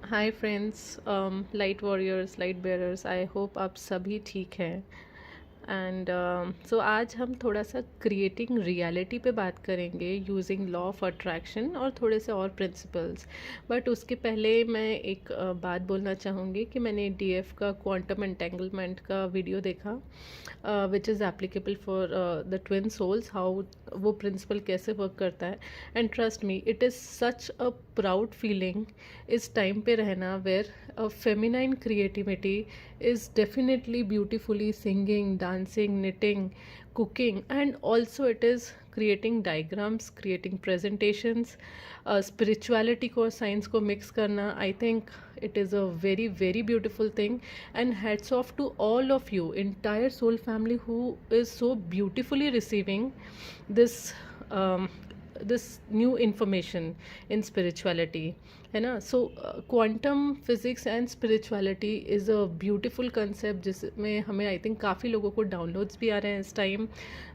Hi friends, light warriors, light bearers, I hope आप सभी ठीक हैं। एंड सो आज हम थोड़ा सा क्रिएटिंग रियलिटी पे बात करेंगे यूजिंग लॉ ऑफ अट्रैक्शन और थोड़े से और प्रिंसिपल्स। बट उसके पहले मैं एक बात बोलना चाहूँगी कि मैंने डीएफ का क्वांटम एंटेंगलमेंट का वीडियो देखा, which is applicable for the twin souls, how वो प्रिंसिपल कैसे वर्क करता है। And trust me, it is such a proud feeling इस टाइम पे रहना where feminine creativity is definitely beautifully singing, dancing, knitting, cooking, and also it is creating diagrams, creating presentations, spirituality को science को mix करना. I think it is a very very beautiful thing, and hats off to all of you, entire soul family, who is so beautifully receiving this um, this new information in spirituality, है ना. सो quantum physics and spirituality is a beautiful concept जिसमें हमें I think काफ़ी लोगों को downloads भी आ रहे हैं इस time,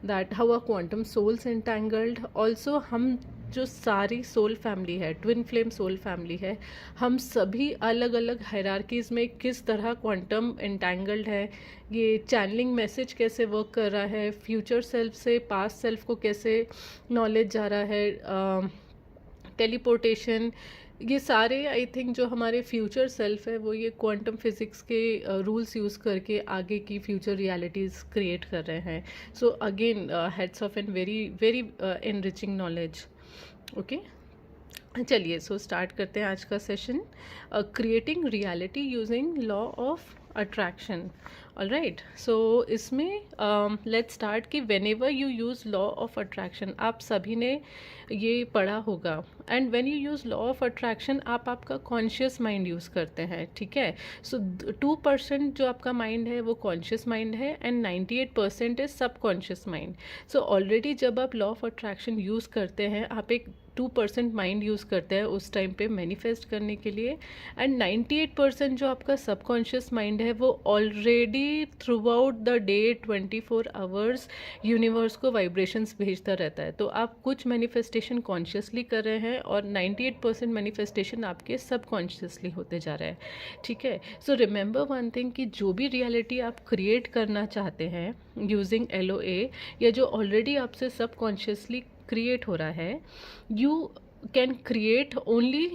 that how are quantum souls entangled. Also हम जो सारी सोल फैमिली है, ट्विन फ्लेम सोल फैमिली है, हम सभी अलग अलग हायरार्कीज़ में किस तरह क्वांटम एंटैंगल्ड है, ये चैनलिंग मैसेज कैसे वर्क कर रहा है, फ्यूचर सेल्फ से पास्ट सेल्फ को कैसे नॉलेज जा रहा है, टेलीपोर्टेशन, ये सारे आई थिंक जो हमारे फ्यूचर सेल्फ है वो ये क्वांटम फिजिक्स के रूल्स यूज़ करके आगे की फ्यूचर रियलिटीज़ क्रिएट कर रहे हैं. So again hats off an very very enriching knowledge. Okay, चलिए सो स्टार्ट करते हैं आज का session, creating reality using law of attraction. All right, so इसमें लेट्स स्टार्ट कि whenever you use law of attraction, आप सभी ने ये पढ़ा होगा. And when you use law of attraction आप आपका कॉन्शियस माइंड यूज़ करते हैं, ठीक है. सो 2% जो आपका माइंड है वो कॉन्शियस माइंड है एंड 98% इज सब कॉन्शियस माइंड. सो ऑलरेडी जब आप लॉ ऑफ अट्रैक्शन यूज़ करते हैं आप एक 2% माइंड यूज़ करते हैं उस टाइम पे मैनिफेस्ट करने के लिए, एंड 98% जो आपका सबकॉन्शियस माइंड है वो already through out the day 24 hours universe को वाइब्रेशंस भेजता रहता है. तो आप कुछ मैनिफेस्टेशन कॉन्शियसली कर रहे हैं और 98% मैनिफेस्टेशन आपके सबकॉन्शियसली होते जा रहे हैं, ठीक है. सो रिमेंबर वन थिंग कि जो भी रियलिटी आप क्रिएट करना चाहते हैं यूजिंग LOA, या जो ऑलरेडी आपसे सबकॉन्शियसली क्रिएट हो रहा है, you can create only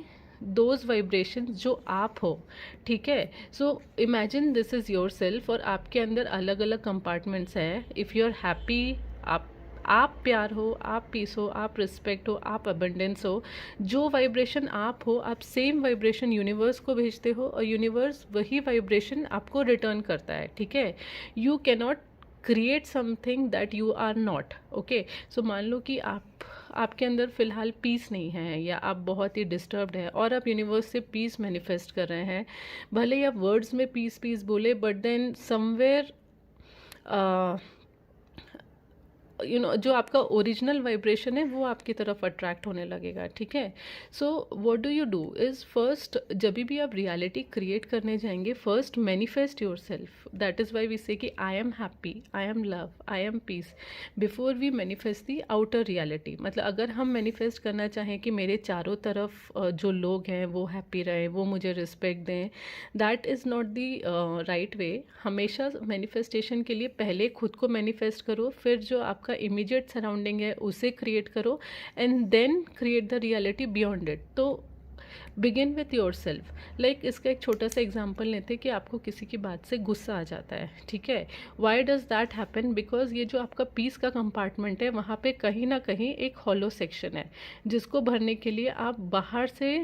those vibration जो आप हो, ठीक है. So imagine this is your self और आपके अंदर अलग अलग कंपार्टमेंट्स हैं. इफ़ यू आर हैप्पी, आप प्यार हो, आप पीस हो, आप रिस्पेक्ट हो, आप अबंडेंस हो, जो वाइब्रेशन आप हो आप सेम वाइब्रेशन यूनिवर्स को भेजते हो और यूनिवर्स वही वाइब्रेशन आपको रिटर्न करता है, ठीक है. You cannot create something that you are not. Okay, so मान लो कि आपके अंदर फ़िलहाल पीस नहीं है या आप बहुत ही डिस्टर्ब्ड है और आप यूनिवर्स से पीस मैनिफेस्ट कर रहे हैं. भले ही आप वर्ड्स में पीस पीस बोले, बट देन समवेयर जो आपका ओरिजिनल वाइब्रेशन है वो आपकी तरफ अट्रैक्ट होने लगेगा, ठीक है. So what do you do is, first जब भी आप रियलिटी क्रिएट करने जाएंगे, first manifest yourself. That is why we say कि I am happy, I am love, I am peace, before we manifest the outer reality. मतलब अगर हम manifest करना चाहें कि मेरे चारों तरफ जो लोग हैं वो हैप्पी रहें, वो मुझे रिस्पेक्ट दें, that is not the right way. हमेशा मैनिफेस्टेशन के लिए पहले खुद को मैनिफेस्ट करो, फिर जो आपका इमीडिएट सराउंडिंग है उसे क्रिएट करो, and then create the reality beyond it. तो begin with yourself. Like इसका एक छोटा सा एग्जाम्पल लेते कि आपको किसी की बात से गुस्सा आ जाता है, ठीक है. Why does that happen? Because ये जो आपका पीस का कंपार्टमेंट है वहाँ पे कहीं ना कहीं एक हॉलो सेक्शन है जिसको भरने के लिए आप बाहर से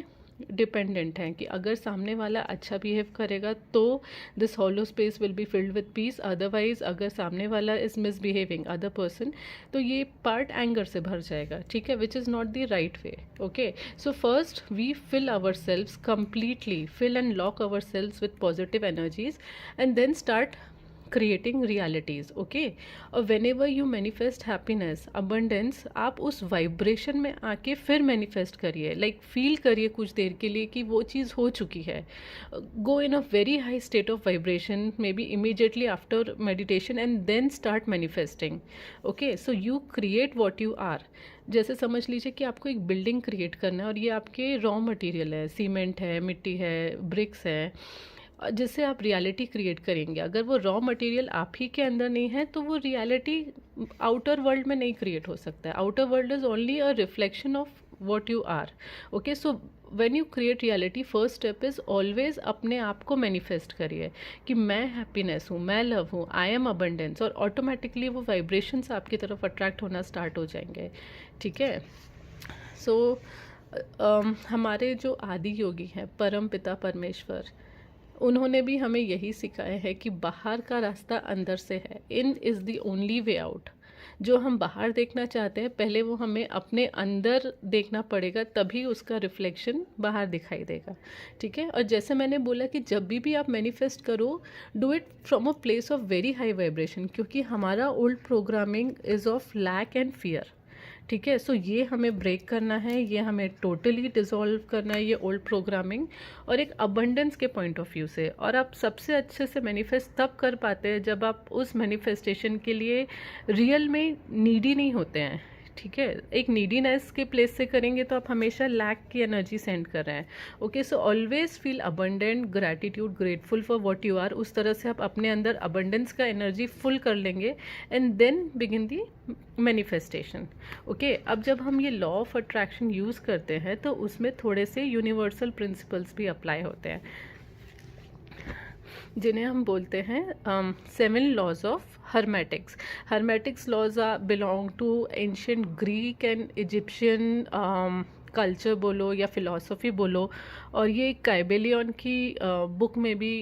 डिपेंडेंट हैं कि अगर सामने वाला अच्छा बिहेव करेगा तो this hollow space will be filled with peace. Otherwise अगर सामने वाला इज़ मिसबिहेविंग अदर पर्सन तो ये पार्ट एंगर से भर जाएगा, ठीक है, which is not the right way. Okay, so first we fill ourselves completely, fill and lock ourselves with positive energies, and then start creating realities, okay. और whenever you manifest happiness, abundance, आप उस vibration में आके फिर manifest करिए, like feel करिए कुछ देर के लिए कि वो चीज़ हो चुकी है। Go in a very high state of vibration, maybe immediately after meditation, and then start manifesting, okay. So you create what you are. जैसे समझ लीजिए कि आपको एक बिल्डिंग क्रिएट करना है और ये आपके रॉ मटेरियल है, सीमेंट है, मिट्टी है, ब्रिक्स है, जिससे आप रियलिटी क्रिएट करेंगे। अगर वो रॉ मटेरियल आप ही के अंदर नहीं है तो वो रियलिटी आउटर वर्ल्ड में नहीं क्रिएट हो सकता है। Outer world is only a reflection of what you are, okay. So when you create reality, first step is always अपने आप को मैनिफेस्ट करिए कि मैं हैप्पीनेस हूँ, मैं लव हूँ, आई एम अबंडेंस, और ऑटोमेटिकली वो वाइब्रेशंस आपकी तरफ अट्रैक्ट होना स्टार्ट हो जाएंगे, ठीक है। सो हमारे जो आदि योगी हैं, परम पिता परमेश्वर, उन्होंने भी हमें यही सिखाया है कि बाहर का रास्ता अंदर से है। In is the only way out. जो हम बाहर देखना चाहते हैं, पहले वो हमें अपने अंदर देखना पड़ेगा, तभी उसका रिफ्लेक्शन बाहर दिखाई देगा, ठीक है। और जैसे मैंने बोला कि जब भी आप मैनिफेस्ट करो, do it from a place of very high vibration, क्योंकि हमारा old programming is of lack and fear, ठीक है। सो ये हमें ब्रेक करना है, ये हमें टोटली डिसॉल्व करना है, ये ओल्ड प्रोग्रामिंग, और एक अबंडेंस के पॉइंट ऑफ व्यू से। और आप सबसे अच्छे से मैनिफेस्ट तब कर पाते हैं जब आप उस मैनिफेस्टेशन के लिए रियल में नीडी नहीं होते हैं, ठीक है। एक नीडीनेस के प्लेस से करेंगे तो आप हमेशा लैक की एनर्जी सेंड कर रहे हैं, okay. So always feel abundant, gratitude, grateful for what you are. उस तरह से आप अपने अंदर अबंडेंस का एनर्जी फुल कर लेंगे, and then begin the manifestation, okay. अब जब हम ये लॉ ऑफ अट्रैक्शन यूज़ करते हैं तो उसमें थोड़े से यूनिवर्सल प्रिंसिपल्स भी अप्लाई होते हैं, जिन्हें हम बोलते हैं 7 laws of hermetics. Hermetics laws belong to ancient Greek and Egyptian culture बोलो या फिलॉसफी बोलो, और ये काइबेलियन की बुक में भी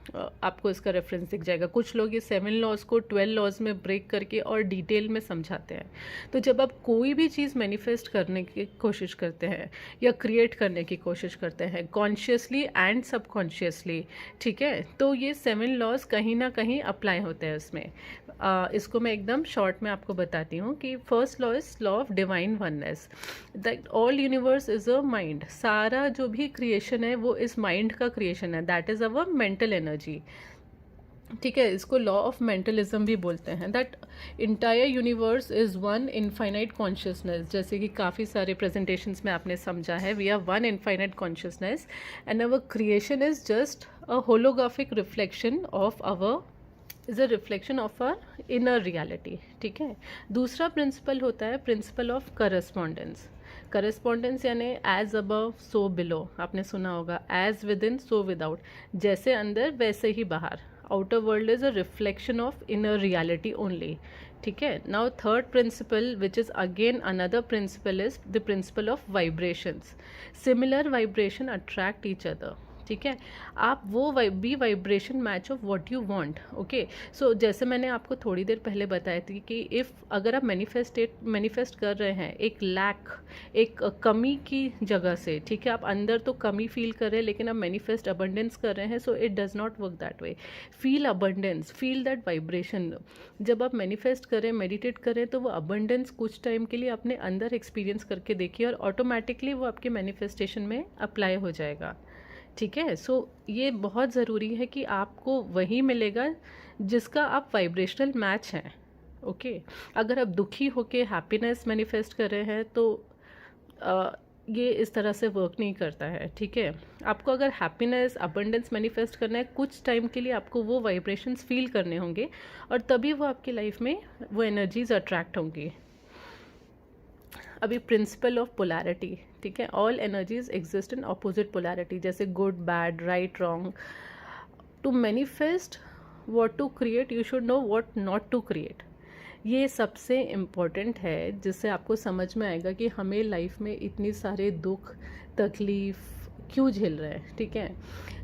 आपको इसका रेफरेंस दिख जाएगा। कुछ लोग ये 7 लॉज को 12 लॉज में ब्रेक करके और डिटेल में समझाते हैं। तो जब आप कोई भी चीज़ मैनिफेस्ट करने की कोशिश करते हैं या क्रिएट करने की कोशिश करते हैं, कॉन्शियसली एंड सबकॉन्शियसली, ठीक है, तो ये 7 लॉज कहीं ना कहीं अप्लाई होते हैं उसमें। इसको मैं एकदम शॉर्ट में आपको बताती हूँ कि first law is law of divine oneness, that all universe is a mind. सारा जो भी क्रिएशन है वो इस माइंड का क्रिएशन है, that is our mental energy, ठीक है। इसको लॉ ऑफ मेंटलिज्म भी बोलते हैं। That entire universe is one infinite consciousness, जैसे कि काफ़ी सारे प्रेजेंटेशंस में आपने समझा है, we are one infinite consciousness and our creation is just a holographic reflection of our, is a reflection of our inner reality, ठीक है। दूसरा प्रिंसिपल होता है प्रिंसिपल ऑफ करस्पॉन्डेंस। करस्पॉन्डेंस यानी एज अबव सो बिलो, आपने सुना होगा, as within so without, जैसे अंदर वैसे ही बाहर। Outer world is a reflection of inner reality only, ठीक है। Now third principle which is again another principle is the principle of vibrations. Similar vibration attract each other, ठीक है। आप वो be vibration match of what you want, okay. So जैसे मैंने आपको थोड़ी देर पहले बताया थी कि इफ़ अगर आप मैनिफेस्ट कर रहे हैं एक लैक, एक कमी की जगह से, ठीक है, आप अंदर तो कमी फील कर रहे हैं लेकिन आप मैनिफेस्ट अबंडेंस कर रहे हैं, so it does not work that way. Feel abundance, feel that vibration. जब आप मैनिफेस्ट करें, मेडिटेट करें, तो वो अबंडेंस कुछ टाइम के लिए अपने अंदर एक्सपीरियंस करके देखिए और ऑटोमेटिकली वो आपके मैनिफेस्टेशन में अप्लाई हो जाएगा, ठीक है। सो ये बहुत ज़रूरी है कि आपको वही मिलेगा जिसका आप वाइब्रेशनल मैच हैं, ओके। अगर आप दुखी होके हैप्पीनेस मैनिफेस्ट कर रहे हैं तो ये इस तरह से वर्क नहीं करता है, ठीक है। आपको अगर हैप्पीनेस, अबंडेंस मैनिफेस्ट करना है, कुछ टाइम के लिए आपको वो वाइब्रेशंस फील करने होंगे और तभी वो आपकी लाइफ में वो एनर्जीज अट्रैक्ट होंगी। अभी प्रिंसिपल ऑफ पोलैरिटी, ठीक है, all energies exist in opposite polarity, जैसे good, bad, right, wrong. To manifest what to create you should know what not to create. ये सबसे इम्पॉर्टेंट है, जिससे आपको समझ में आएगा कि हमें लाइफ में इतनी सारे दुख, तकलीफ क्यों झेल रहे हैं, ठीक है।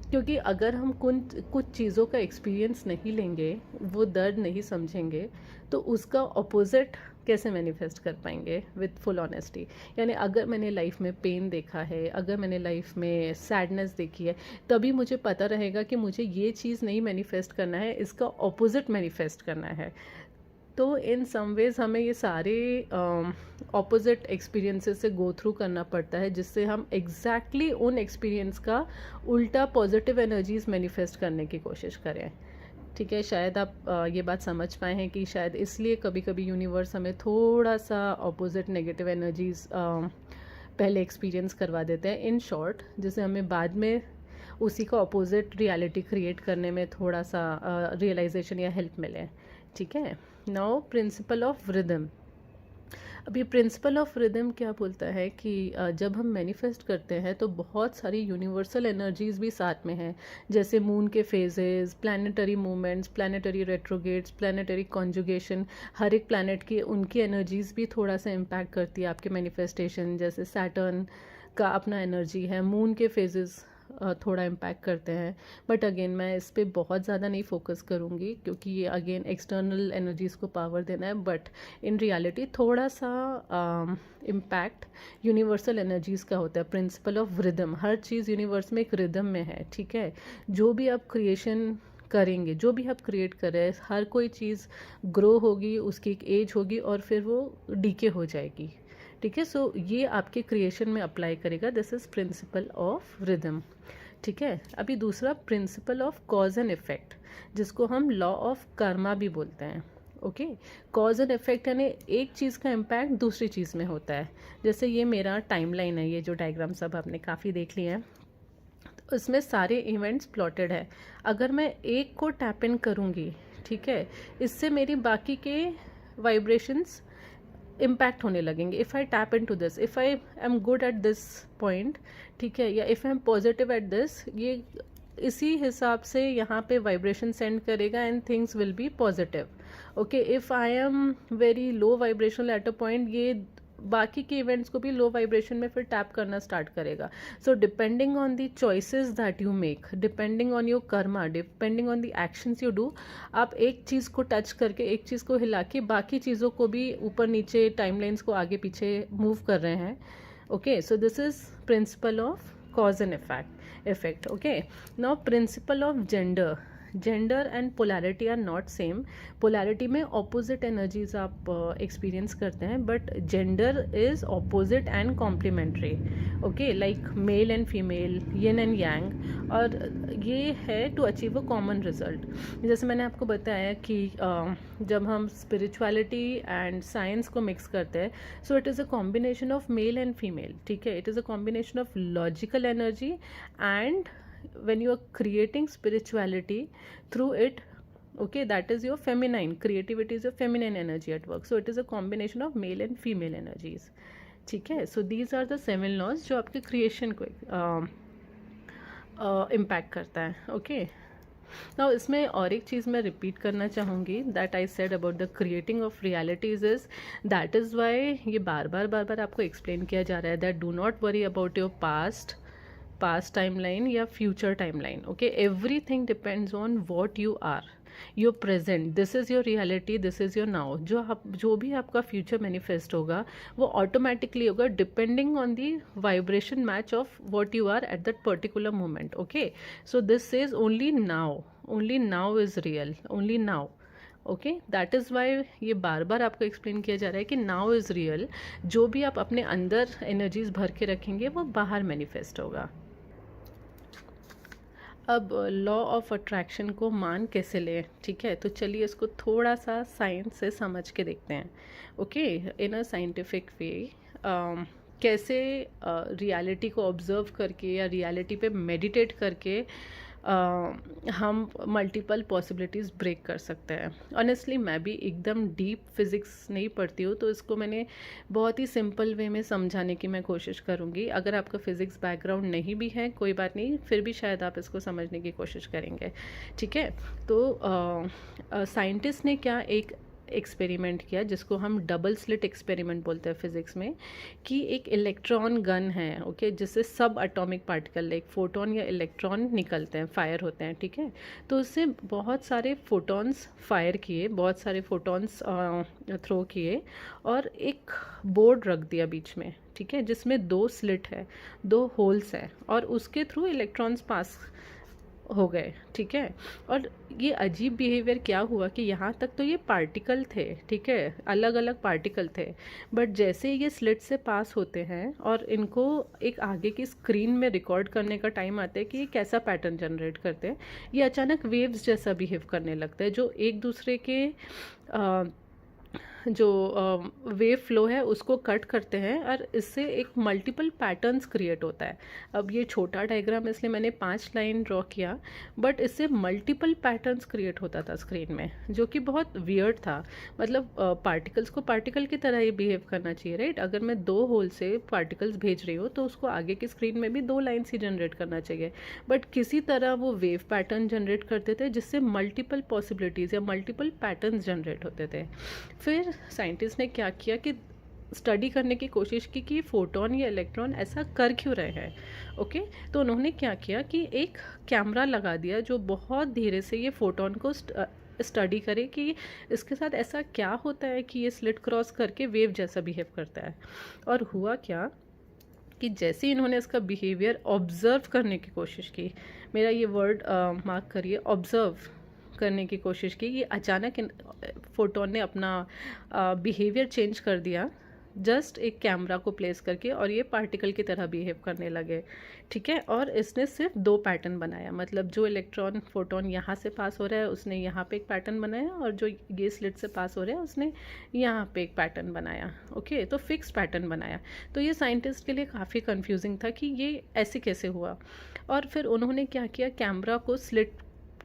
क्योंकि अगर हम कुछ चीज़ों का एक्सपीरियंस नहीं लेंगे, वो दर्द नहीं समझेंगे, तो उसका ऑपोजिट कैसे मैनिफेस्ट कर पाएंगे विथ फुल ऑनेस्टी? यानी अगर मैंने लाइफ में पेन देखा है, अगर मैंने लाइफ में सैडनेस देखी है, तभी मुझे पता रहेगा कि मुझे ये चीज़ नहीं मैनिफेस्ट करना है, इसका ऑपोजिट मैनिफेस्ट करना है। तो इन सम वेज हमें ये सारे ऑपोजिट एक्सपीरियंसेस से गो थ्रू करना पड़ता है, जिससे हम एग्जैक्टली उन एक्सपीरियंस का उल्टा पॉजिटिव एनर्जीज मैनिफेस्ट करने की कोशिश करें। ठीक है, शायद आप ये बात समझ पाए हैं कि शायद इसलिए कभी कभी यूनिवर्स हमें थोड़ा सा ऑपोजिट नेगेटिव एनर्जीज पहले एक्सपीरियंस करवा देते हैं इन शॉर्ट, जिससे हमें बाद में उसी का ऑपोजिट रियलिटी क्रिएट करने में थोड़ा सा रियलाइजेशन या हेल्प मिले। ठीक है, नाउ प्रिंसिपल ऑफ रिदम। अब ये प्रिंसिपल ऑफ रिदम क्या बोलता है कि जब हम मैनिफेस्ट करते हैं तो बहुत सारी यूनिवर्सल एनर्जीज भी साथ में हैं, जैसे मून के phases, planetary movements, planetary retrogrades, planetary conjugation. हर एक प्लानट की उनकी एनर्जीज भी थोड़ा सा इम्पैक्ट करती है आपके मैनिफेस्टेशन। जैसे सैटर्न का अपना एनर्जी है, मून के फेजेस थोड़ा इम्पैक्ट करते हैं, बट अगेन मैं इस पर बहुत ज़्यादा नहीं फोकस करूँगी, क्योंकि ये अगेन एक्सटर्नल एनर्जीज़ को पावर देना है, बट इन रियलिटी थोड़ा सा इम्पैक्ट यूनिवर्सल एनर्जीज़ का होता है। Principle of rhythm, her cheese universe में एक रिदम में है। ठीक है, जो भी आप क्रिएशन करेंगे, जो भी आप क्रिएट कर रहे हैं, हर कोई चीज़ ग्रो होगी, उसकी एक एज होगी और फिर वो डीके हो जाएगी। ठीक है, सो ये आपके क्रिएशन में अप्लाई करेगा। This is principle of rhythm. ठीक है, अभी दूसरा principal of cause and effect, जिसको हम लॉ ऑफ कर्मा भी बोलते हैं। ओके, कॉज एंड इफेक्ट यानी एक चीज़ का इम्पैक्ट दूसरी चीज़ में होता है। जैसे ये मेरा टाइमलाइन है, ये जो डायग्राम सब आपने काफ़ी देख लिए हैं, तो इसमें सारे इवेंट्स प्लॉटेड है। अगर मैं एक को टैप इन करूँगी, ठीक है, इससे मेरी बाकी के वाइब्रेशंस इम्पैक्ट होने लगेंगे। If I tap into this, if I am good at this point, ठीक है, या if I am positive at this, ये इसी हिसाब से यहाँ पे वाइब्रेशन सेंड करेगा and things will be positive. Okay, if I am very low vibrational at a point, ये बाकी के इवेंट्स को भी लो वाइब्रेशन में फिर टैप करना स्टार्ट करेगा। So depending on the choices that you make, depending on your Karma, depending on the actions you do, आप एक चीज़ को टच करके, एक चीज़ को हिला के बाकी चीज़ों को भी ऊपर नीचे टाइमलाइंस को आगे पीछे मूव कर रहे हैं। Okay, so this is principle of cause and effect. Okay, now principle of gender. Gender and polarity are not same. Polarity में ऑपोजिट एनर्जीज आप एक्सपीरियंस करते हैं, but gender is opposite and complementary. Okay, like male and female, yin and yang, और ये है to achieve a common result. जैसे मैंने आपको बताया कि जब हम स्पिरिचुअलिटी एंड साइंस को मिक्स करते हैं, so it is a combination of male and female. ठीक है, it is a combination of logical energy and when you are creating spirituality through it, okay, that is your feminine creativity, is your feminine energy at work, so it is a combination of male and female energies. ठीक है, so these are the 7 laws जो आपके creation को impact करता है। okay, now इसमें और एक चीज़ मैं रिपीट करना चाहूँगी, that I said about the creating of realities is, that is why ये बार बार आपको एक्सप्लेन किया जा रहा है that do not worry about your past timeline या future timeline. Okay, everything depends on what you are, your present, this is your reality, this is your now. जो भी आपका फ्यूचर मैनिफेस्ट होगा वो ऑटोमेटिकली होगा depending on the vibration match of what you are at that particular moment. Okay, so this is only now is real, only now. Okay, that is why ये बार बार आपको explain किया जा रहा है कि नाउ इज़ रियल। जो भी आप अपने अंदर एनर्जीज भर के रखेंगे वो बाहर मैनिफेस्ट होगा। अब लॉ ऑफ अट्रैक्शन को मान कैसे लें? ठीक है, तो चलिए इसको थोड़ा सा साइंस से समझ के देखते हैं। Okay, in a scientific way कैसे रियलिटी को ऑब्जर्व करके या रियलिटी पे मेडिटेट करके हम मल्टीपल पॉसिबिलिटीज़ ब्रेक कर सकते हैं। ऑनेस्टली मैं भी एकदम डीप फिज़िक्स नहीं पढ़ती हूँ, तो इसको मैंने बहुत ही सिंपल वे में समझाने की मैं कोशिश करूँगी। अगर आपका फ़िज़िक्स बैकग्राउंड नहीं भी है कोई बात नहीं, फिर भी शायद आप इसको समझने की कोशिश करेंगे। ठीक है, तो साइंटिस्ट ने क्या एक एक्सपेरिमेंट किया जिसको हम डबल स्लिट एक्सपेरिमेंट बोलते हैं फिज़िक्स में, कि एक इलेक्ट्रॉन गन है, ओके, जिससे सब एटॉमिक पार्टिकल लाइक फोटोन या इलेक्ट्रॉन निकलते हैं, फायर होते हैं, ठीक है। तो उससे बहुत सारे फोटॉन्स फायर किए, बहुत सारे फोटॉन्स थ्रो किए, और एक बोर्ड रख दिया बीच में, ठीक है, जिसमें 2 स्लिट है, 2 होल्स है, और उसके थ्रू इलेक्ट्रॉन्स पास हो गए, ठीक है। और ये अजीब बिहेवियर क्या हुआ कि यहाँ तक तो ये पार्टिकल थे, ठीक है, अलग अलग पार्टिकल थे, बट जैसे ये स्लिट से पास होते हैं और इनको एक आगे की स्क्रीन में रिकॉर्ड करने का टाइम आता है कि ये कैसा पैटर्न जनरेट करते हैं, ये अचानक वेव्स जैसा बिहेव करने लगता है, जो एक दूसरे के जो वेव फ्लो है उसको कट करते हैं, और इससे एक मल्टीपल पैटर्न्स क्रिएट होता है। अब ये छोटा डायग्राम इसलिए मैंने 5 लाइन ड्रॉ किया, बट इससे मल्टीपल पैटर्न्स क्रिएट होता था स्क्रीन में, जो कि बहुत वियर्ड था। मतलब पार्टिकल्स को पार्टिकल की तरह ही बिहेव करना चाहिए, राइट। अगर मैं 2 होल से पार्टिकल्स भेज रही हूँ तो उसको आगे की स्क्रीन में भी 2 लाइन्स ही जनरेट करना चाहिए, बट किसी तरह वो वेव पैटर्न जनरेट करते थे जिससे मल्टीपल पॉसिबिलिटीज़ या मल्टीपल पैटर्न्स जनरेट होते थे। फिर साइंटिस्ट ने क्या किया कि स्टडी करने की कोशिश की कि फोटोन या इलेक्ट्रॉन ऐसा कर क्यों रहे हैं, ओके। तो उन्होंने क्या किया कि एक कैमरा लगा दिया जो बहुत धीरे से ये फोटोन को स्टडी करे कि इसके साथ ऐसा क्या होता है कि ये स्लिट क्रॉस करके वेव जैसा बिहेव करता है। और हुआ क्या कि जैसे ही इन्होंने इसका बिहेवियर ऑब्ज़र्व करने की कोशिश की, मेरा ये वर्ड मार्क करिए, ऑब्ज़र्व करने की कोशिश की, ये अचानक फोटोन ने अपना बिहेवियर चेंज कर दिया, जस्ट एक कैमरा को प्लेस करके, और ये पार्टिकल की तरह बिहेव करने लगे, ठीक है। और इसने सिर्फ 2 पैटर्न बनाया, मतलब जो इलेक्ट्रॉन फोटोन यहाँ से पास हो रहा है उसने यहाँ पे एक पैटर्न बनाया, और जो ये स्लिट से पास हो रहा है उसने यहाँ पे एक पैटर्न बनाया, ओके। तो फिक्स पैटर्न बनाया। तो ये साइंटिस्ट के लिए काफ़ी कंफ्यूजिंग था कि ये ऐसे कैसे हुआ। और फिर उन्होंने क्या किया, कैमरा को स्लिट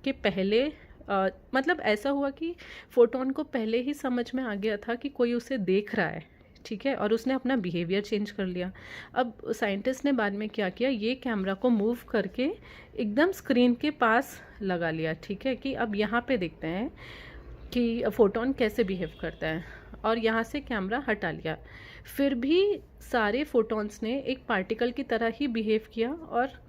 के पहले मतलब ऐसा हुआ कि फोटोन को पहले ही समझ में आ गया था कि कोई उसे देख रहा है, ठीक है, और उसने अपना बिहेवियर चेंज कर लिया। अब साइंटिस्ट ने बाद में क्या किया, ये कैमरा को मूव करके एकदम स्क्रीन के पास लगा लिया, ठीक है, कि अब यहाँ पे देखते हैं कि फोटोन कैसे बिहेव करता है, और यहाँ से कैमरा हटा लिया। फिर भी सारे फोटोन्स ने एक पार्टिकल की तरह ही बिहेव किया और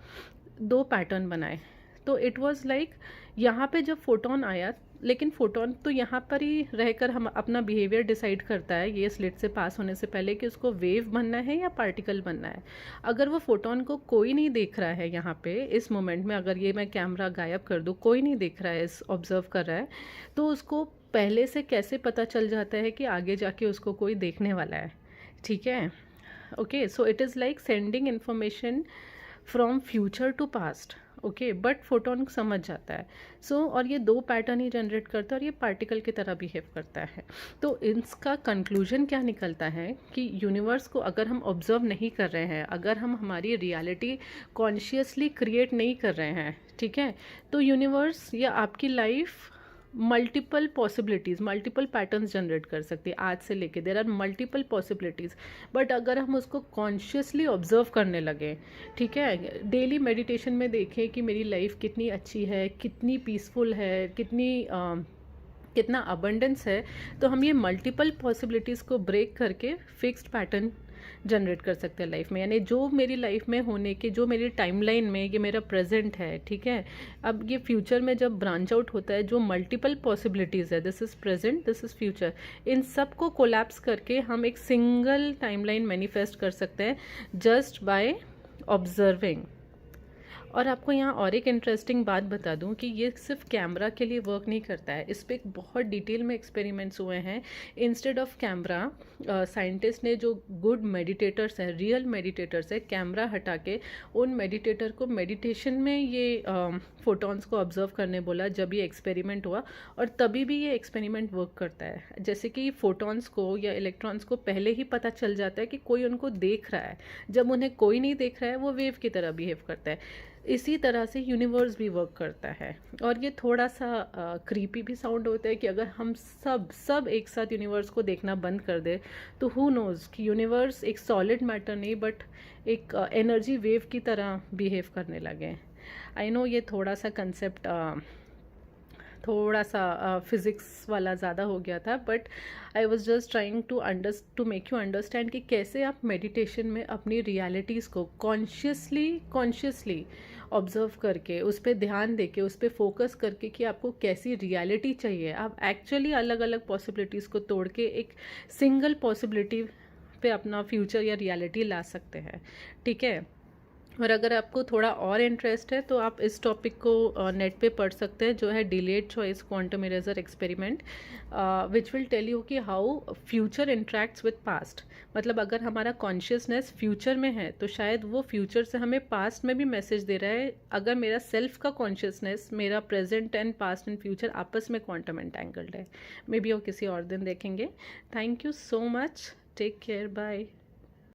2 पैटर्न बनाए। तो इट वाज लाइक यहाँ पे जब फोटोन आया, लेकिन फोटोन तो यहाँ पर ही रहकर हम अपना बिहेवियर डिसाइड करता है ये स्लिट से पास होने से पहले कि उसको वेव बनना है या पार्टिकल बनना है। अगर वो फोटोन को कोई नहीं देख रहा है यहाँ पे इस मोमेंट में, अगर ये मैं कैमरा गायब कर दूँ, कोई नहीं देख रहा है, इस ऑब्जर्व कर रहा है, तो उसको पहले से कैसे पता चल जाता है कि आगे जाके उसको कोई देखने वाला है, ठीक है, okay. So it is like sending information from future to past, okay, but photon समझ जाता है। और ये 2 पैटर्न ही जनरेट करता है और ये पार्टिकल की तरह बिहेव करता है। तो इसका कंक्लूजन क्या निकलता है कि यूनिवर्स को अगर हम ऑब्जर्व नहीं कर रहे हैं, अगर हम हमारी रियलिटी कॉन्शियसली क्रिएट नहीं कर रहे हैं, ठीक है, तो यूनिवर्स या आपकी life multiple possibilities, multiple patterns generate कर सकती है आज से लेके, there are multiple possibilities. But अगर हम उसको कॉन्शियसली ऑब्जर्व करने लगे, ठीक है, डेली मेडिटेशन में देखें कि मेरी लाइफ कितनी अच्छी है, कितनी पीसफुल है, कितना अबंडेंस है, तो हम ये मल्टीपल पॉसिबिलिटीज़ को ब्रेक करके फिक्स्ड पैटर्न जनरेट कर सकते हैं लाइफ में। यानी जो मेरी लाइफ में होने के, जो मेरी टाइमलाइन में, ये मेरा प्रेजेंट है, ठीक है, अब ये फ्यूचर में जब ब्रांच आउट होता है, जो मल्टीपल पॉसिबिलिटीज़ है, this is present, this is future, इन सब को कोलैप्स करके हम एक सिंगल टाइमलाइन मैनिफेस्ट कर सकते हैं जस्ट बाय ऑब्जर्विंग। और आपको यहाँ और एक इंटरेस्टिंग बात बता दूँ कि ये सिर्फ कैमरा के लिए वर्क नहीं करता है, इस पर एक बहुत डिटेल में एक्सपेरिमेंट्स हुए हैं। इंस्टेड ऑफ कैमरा, साइंटिस्ट ने जो गुड मेडिटेटर्स हैं, रियल मेडिटेटर्स हैं, कैमरा हटा के उन मेडिटेटर को मेडिटेशन में ये फोटॉन्स को ऑब्जर्व करने बोला जब ये एक्सपेरिमेंट हुआ, और तभी भी ये एक्सपेरिमेंट वर्क करता है। जैसे कि फोटॉन्स को या इलेक्ट्रॉन्स को पहले ही पता चल जाता है कि कोई उनको देख रहा है, जब उन्हें कोई नहीं देख रहा है वो वेव की तरह बिहेव करता है। इसी तरह से यूनिवर्स भी वर्क करता है। और ये थोड़ा सा क्रीपी भी साउंड होता है कि अगर हम सब एक साथ यूनिवर्स को देखना बंद कर दे तो हु नोज़ कि यूनिवर्स एक सॉलिड मैटर नहीं बट एक एनर्जी वेव की तरह बिहेव करने लगे। आई नो ये थोड़ा सा कंसेप्ट थोड़ा सा फिज़िक्स वाला ज़्यादा हो गया था, but I was just trying to make you understand कि कैसे आप मेडिटेशन में अपनी रियलिटीज़ को कॉन्शियसली ऑब्जर्व करके, उस पर ध्यान देके, उस पर फोकस करके कि आपको कैसी रियलिटी चाहिए, आप एक्चुअली अलग अलग पॉसिबिलिटीज़ को तोड़ के एक सिंगल पॉसिबिलिटी पे अपना फ्यूचर या रियलिटी ला सकते हैं। ठीक है। और अगर आपको थोड़ा और इंटरेस्ट है तो आप इस टॉपिक को नेट पे पढ़ सकते हैं, जो है delayed choice quantum eraser experiment, which will tell you कि how future interacts with past. मतलब अगर हमारा कॉन्शियसनेस फ्यूचर में है तो शायद वो फ्यूचर से हमें पास्ट में भी मैसेज दे रहा है। अगर मेरा सेल्फ का कॉन्शियसनेस मेरा present and past and future आपस में क्वांटम एंटेंगल्ड है। मे बी वो किसी और दिन देखेंगे। Thank you so much, take care, bye.